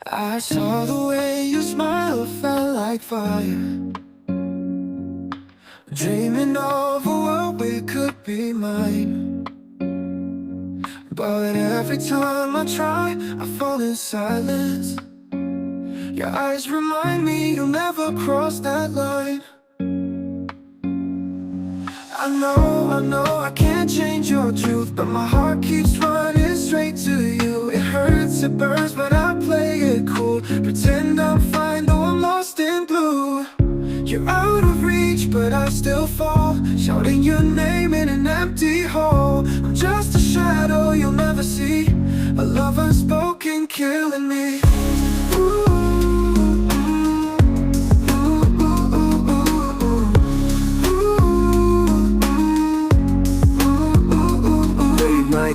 I saw the way you smiled, felt like fire. Dreaming of a world we could be mine. But every time I try, I fall in silence. Your eyes remind me you'll never cross that line. I know I can't change your truth, but my heart keeps running straight to you. It hurts, it burns, but I play it cool. Pretend I'm fine, though I'm lost in blue. You're out of reach, but I still fall, shouting your name in an empty hall. I'm just a shadow you'll never see, a love unspoken killing me.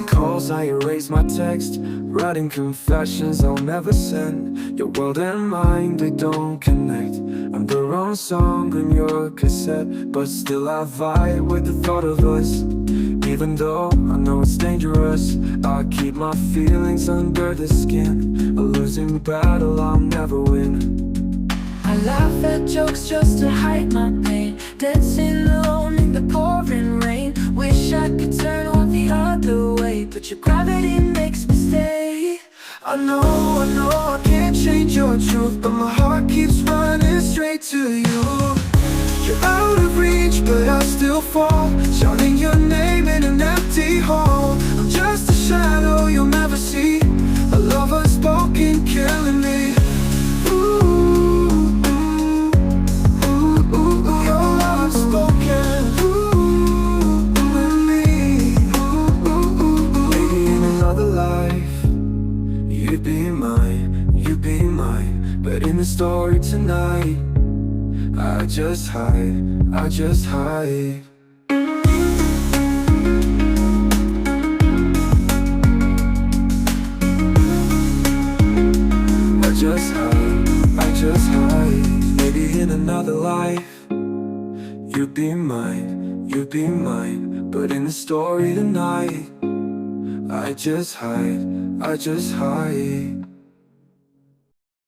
Calls, I erase my text, writing confessions I'll never send. Your world and mine, they don't connect. I'm the wrong song on your cassette, but still I vibe with the thought of us. Even though I know it's dangerous, I keep my feelings under the skin. A losing battle I'll never win. I laugh at jokes just to hide my pain, dancing alone in the pouring rain. Wish I could turn all the other way, but your gravity makes me stay. I know I can't change your truth, but my heart keeps running straight to you. You're out of reach, but I still fall, shouting your name in an empty hall. I'm just a shadow you'll never see, a love unspoken killing me. You'd be mine, but in the story tonight, I just hide, I just hide. I just hide, I just hide. Maybe in another life, you'd be mine, but in the story tonight, I just hide, I just hide.